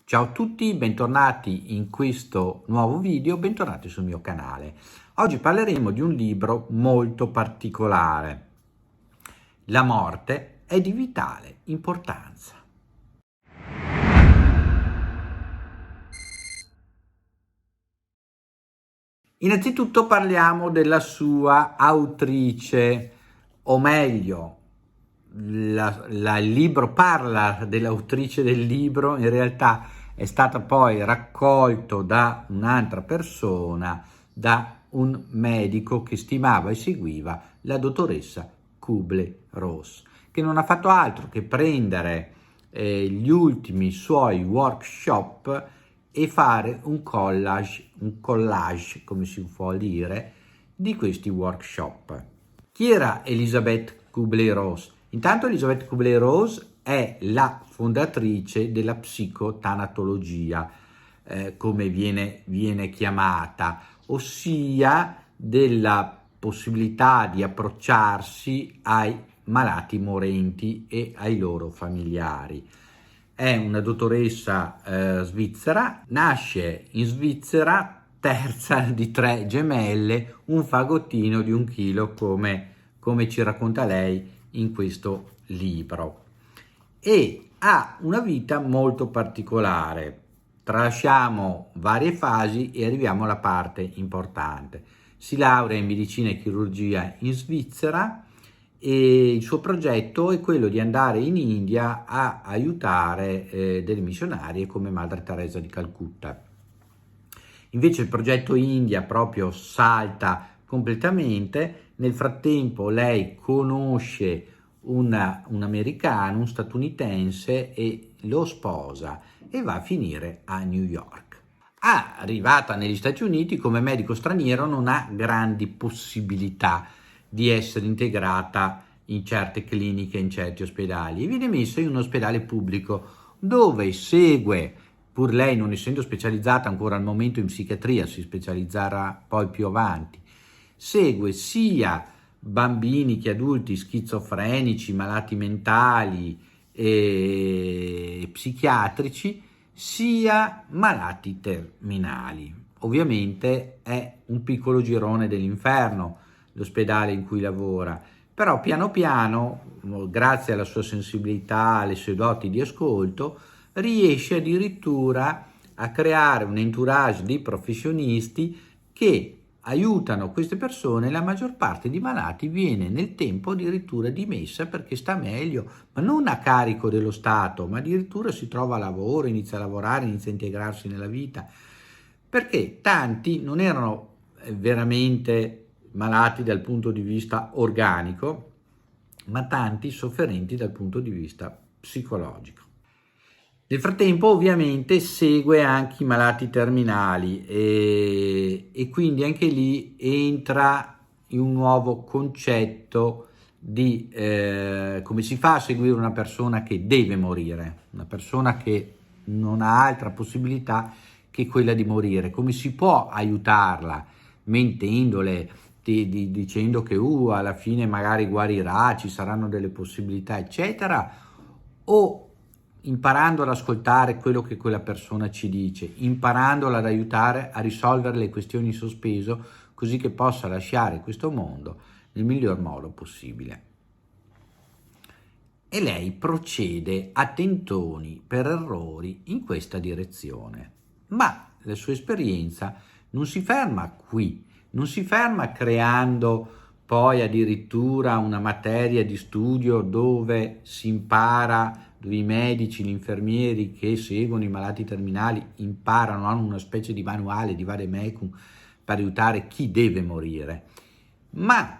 Ciao a tutti, bentornati in questo nuovo video, bentornati sul mio canale. Oggi parleremo di un libro molto particolare. La morte è di vitale importanza. Innanzitutto parliamo della sua autrice, o meglio, il libro parla dell'autrice del libro, in realtà è stato poi raccolto da un'altra persona, da un medico che stimava e seguiva la dottoressa Kübler-Ross, che non ha fatto altro che prendere gli ultimi suoi workshop e fare un collage, come si può dire, di questi workshop. Chi era Elisabeth Kübler-Ross? Intanto Elisabeth Kübler-Ross è la fondatrice della psicotanatologia, come viene chiamata, ossia della possibilità di approcciarsi ai malati morenti e ai loro familiari. È una dottoressa svizzera, nasce in Svizzera, terza di 3 gemelle, un fagottino di 1 chilo come ci racconta lei in questo libro, e ha una vita molto particolare. Tralasciamo varie fasi e arriviamo alla parte importante. Si laurea in medicina e chirurgia in Svizzera e il suo progetto è quello di andare in India a aiutare delle missionarie come Madre Teresa di Calcutta. Invece il progetto India proprio salta completamente. Nel frattempo lei conosce un americano, un statunitense, e lo sposa e va a finire a New York. Arrivata negli Stati Uniti come medico straniero non ha grandi possibilità di essere integrata in certe cliniche, in certi ospedali, e viene messa in un ospedale pubblico dove segue, pur lei non essendo specializzata ancora al momento in psichiatria, si specializzerà poi più avanti, segue sia bambini che adulti schizofrenici, malati mentali e psichiatrici, sia malati terminali. Ovviamente è un piccolo girone dell'inferno l'ospedale in cui lavora, però piano piano, grazie alla sua sensibilità, alle sue doti di ascolto, riesce addirittura a creare un entourage di professionisti che aiutano queste persone. La maggior parte di malati viene nel tempo addirittura dimessa perché sta meglio, ma non a carico dello Stato, ma addirittura si trova lavoro, inizia a lavorare, inizia a integrarsi nella vita, perché tanti non erano veramente malati dal punto di vista organico, ma tanti sofferenti dal punto di vista psicologico. Nel frattempo ovviamente segue anche i malati terminali e quindi anche lì entra in un nuovo concetto di come si fa a seguire una persona che deve morire, una persona che non ha altra possibilità che quella di morire, come si può aiutarla mentendole, dicendo che alla fine magari guarirà, ci saranno delle possibilità eccetera, o imparando ad ascoltare quello che quella persona ci dice, imparandola ad aiutare a risolvere le questioni in sospeso, così che possa lasciare questo mondo nel miglior modo possibile. E lei procede a tentoni per errori in questa direzione, ma la sua esperienza non si ferma qui, non si ferma creando poi addirittura una materia di studio dove si impara, dove i medici, gli infermieri che seguono i malati terminali imparano, hanno una specie di manuale di vademecum per aiutare chi deve morire, ma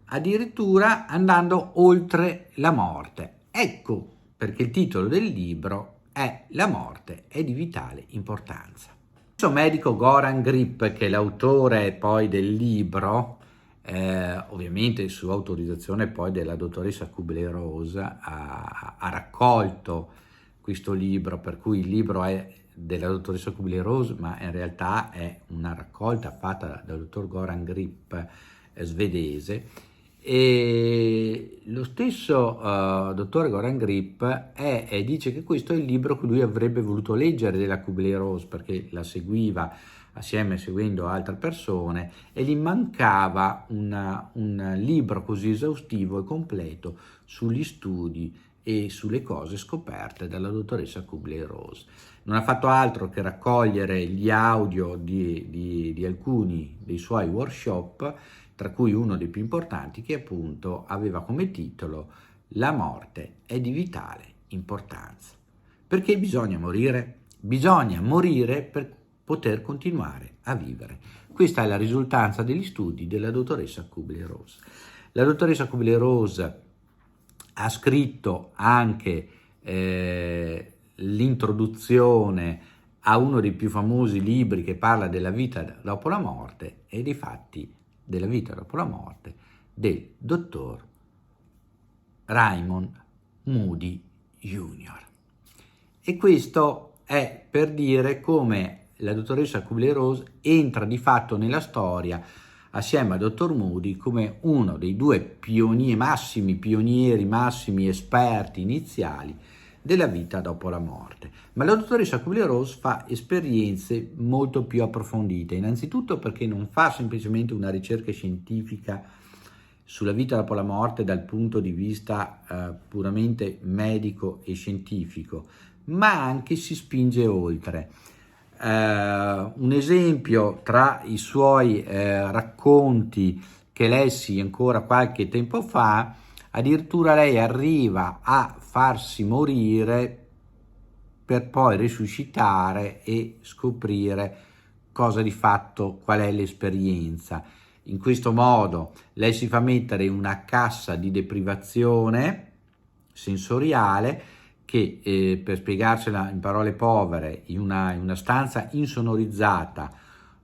addirittura andando oltre la morte. Ecco perché il titolo del libro è La morte è di vitale importanza. Il medico Goran Grip, che è l'autore poi del libro, ovviamente su autorizzazione poi della dottoressa Kübler-Ross, ha raccolto questo libro, per cui il libro è della dottoressa Kübler-Ross, ma in realtà è una raccolta fatta dal dottor Goran Grip, svedese, E lo stesso dottore Goran Grip dice che questo è il libro che lui avrebbe voluto leggere della Kubler-Ross, perché la seguiva seguendo altre persone, e gli mancava un libro così esaustivo e completo sugli studi e sulle cose scoperte dalla dottoressa Kubler-Ross. Non ha fatto altro che raccogliere gli audio di alcuni dei suoi workshop, tra cui uno dei più importanti, che appunto aveva come titolo "La morte è di vitale importanza". Perché bisogna morire? Bisogna morire per poter continuare a vivere. Questa è la risultanza degli studi della dottoressa Kubler-Ross. La dottoressa Kubler-Ross ha scritto anche l'introduzione a uno dei più famosi libri che parla della vita dopo la morte e dei fatti della vita dopo la morte del dottor Raymond Moody Jr. E questo è per dire come la dottoressa Kubler-Ross entra di fatto nella storia assieme al dottor Moody come uno dei due pionieri, massimi esperti iniziali della vita dopo la morte. Ma la dottoressa Kubler-Ross fa esperienze molto più approfondite, innanzitutto perché non fa semplicemente una ricerca scientifica sulla vita dopo la morte dal punto di vista puramente medico e scientifico, ma anche si spinge oltre. Un esempio tra i suoi racconti che lessi ancora qualche tempo fa, addirittura lei arriva a farsi morire per poi risuscitare e scoprire cosa di fatto, qual è l'esperienza. In questo modo lei si fa mettere in una cassa di deprivazione sensoriale che, per spiegarcela in parole povere, in una stanza insonorizzata,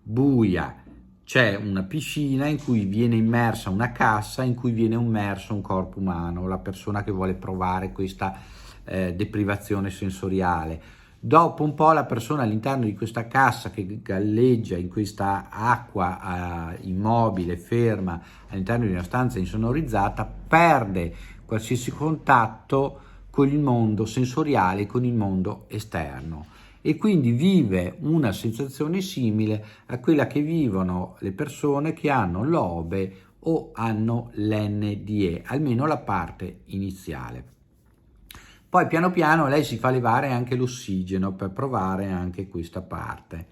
buia, c'è una piscina in cui viene immersa una cassa in cui viene immerso un corpo umano, la persona che vuole provare questa deprivazione sensoriale. Dopo un po' la persona all'interno di questa cassa che galleggia in questa acqua immobile, ferma, all'interno di una stanza insonorizzata, perde qualsiasi contatto con il mondo sensoriale, con il mondo esterno, e quindi vive una sensazione simile a quella che vivono le persone che hanno l'OBE o hanno l'NDE, almeno la parte iniziale. Poi piano piano lei si fa levare anche l'ossigeno per provare anche questa parte,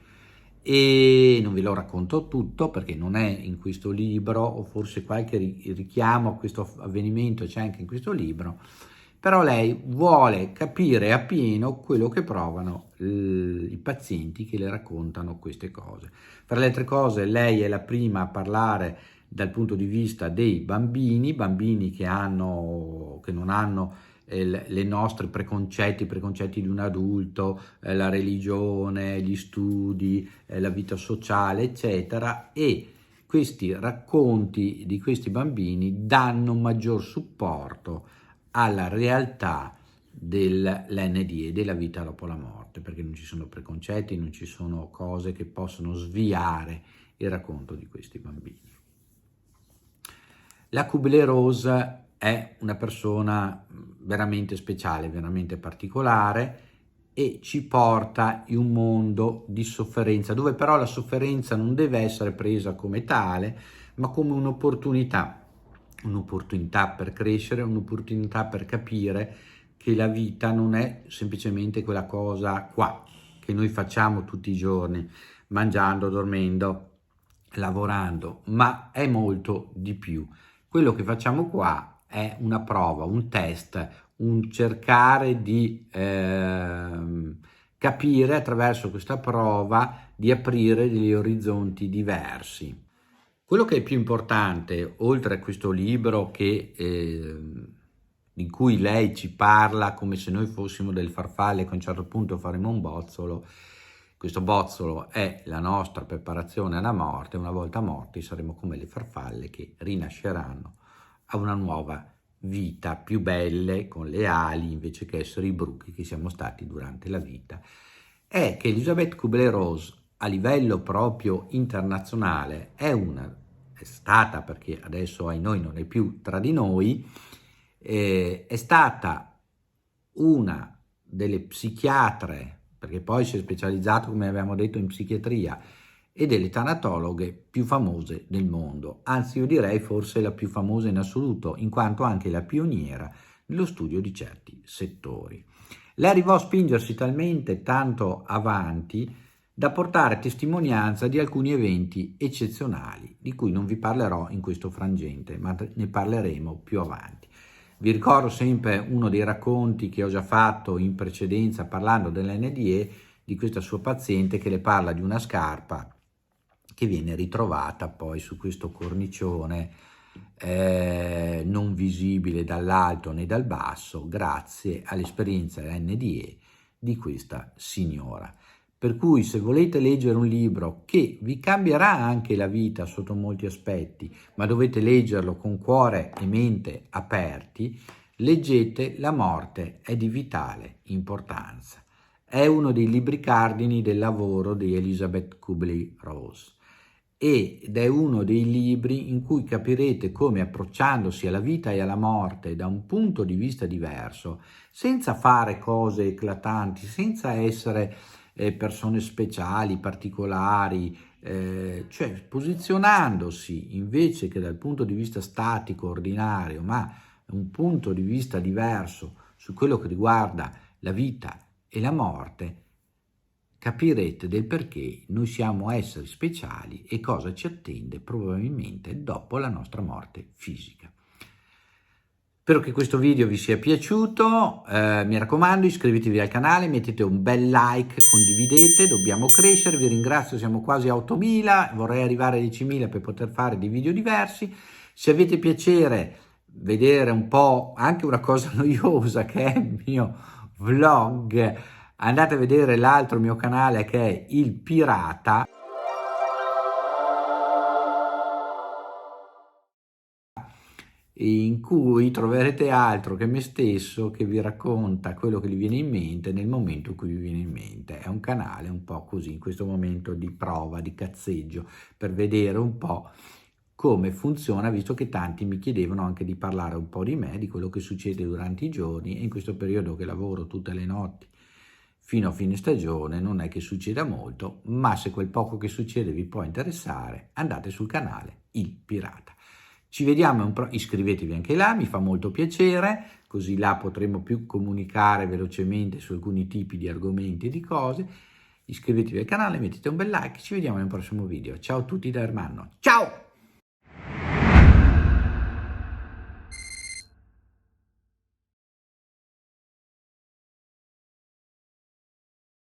e non ve lo racconto tutto perché non è in questo libro, o forse qualche richiamo a questo avvenimento c'è anche in questo libro, però lei vuole capire appieno quello che provano i pazienti che le raccontano queste cose. Tra le altre cose, lei è la prima a parlare dal punto di vista dei bambini che non hanno le nostre i preconcetti di un adulto, la religione, gli studi, la vita sociale, eccetera, e questi racconti di questi bambini danno maggior supporto alla realtà dell'NDE, della vita dopo la morte, perché non ci sono preconcetti, non ci sono cose che possono sviare il racconto di questi bambini. La Kubler-Ross è una persona veramente speciale, veramente particolare, e ci porta in un mondo di sofferenza, dove però la sofferenza non deve essere presa come tale, ma come un'opportunità per crescere, un'opportunità per capire che la vita non è semplicemente quella cosa qua che noi facciamo tutti i giorni, mangiando, dormendo, lavorando, ma è molto di più. Quello che facciamo qua è una prova, un test, un cercare di capire attraverso questa prova, di aprire degli orizzonti diversi. Quello che è più importante, oltre a questo libro in cui lei ci parla come se noi fossimo delle farfalle, che a un certo punto faremo un bozzolo, questo bozzolo è la nostra preparazione alla morte. Una volta morti saremo come le farfalle che rinasceranno a una nuova vita, più belle, con le ali, invece che essere i bruchi che siamo stati durante la vita. È che Elisabeth Kubler-Ross, a livello proprio internazionale, è una è stata, perché adesso ai noi non è più tra di noi, è stata una delle psichiatre, perché poi si è specializzato, come abbiamo detto, in psichiatria, e delle tanatologhe più famose del mondo, anzi io direi forse la più famosa in assoluto, in quanto anche la pioniera nello studio di certi settori. Le arrivò a spingersi talmente tanto avanti da portare testimonianza di alcuni eventi eccezionali, di cui non vi parlerò in questo frangente, ma ne parleremo più avanti. Vi ricordo sempre uno dei racconti che ho già fatto in precedenza parlando dell'NDE, di questa sua paziente che le parla di una scarpa che viene ritrovata poi su questo cornicione non visibile dall'alto né dal basso, grazie all'esperienza NDE di questa signora. Per cui se volete leggere un libro che vi cambierà anche la vita sotto molti aspetti, ma dovete leggerlo con cuore e mente aperti, leggete La morte è di vitale importanza. È uno dei libri cardini del lavoro di Elizabeth Kubler-Ross ed è uno dei libri in cui capirete come, approcciandosi alla vita e alla morte da un punto di vista diverso, senza fare cose eclatanti, senza essere persone speciali, particolari, cioè posizionandosi invece che dal punto di vista statico, ordinario, ma un punto di vista diverso su quello che riguarda la vita e la morte, capirete del perché noi siamo esseri speciali e cosa ci attende probabilmente dopo la nostra morte fisica. Spero che questo video vi sia piaciuto, mi raccomando iscrivetevi al canale, mettete un bel like, condividete, dobbiamo crescere, vi ringrazio, siamo quasi a 8.000, vorrei arrivare a 10.000 per poter fare dei video diversi. Se avete piacere vedere un po' anche una cosa noiosa che è il mio vlog, andate a vedere l'altro mio canale che è Il Pirata, in cui troverete altro che me stesso che vi racconta quello che gli viene in mente nel momento in cui vi viene in mente. È un canale un po' così, in questo momento di prova, di cazzeggio, per vedere un po' come funziona, visto che tanti mi chiedevano anche di parlare un po' di me, di quello che succede durante i giorni, e in questo periodo che lavoro tutte le notti fino a fine stagione non è che succeda molto, ma se quel poco che succede vi può interessare, andate sul canale Il Pirata. Ci vediamo, iscrivetevi anche là, mi fa molto piacere, così là potremo più comunicare velocemente su alcuni tipi di argomenti e di cose. Iscrivetevi al canale, mettete un bel like, ci vediamo nel prossimo video. Ciao a tutti da Ermanno, ciao!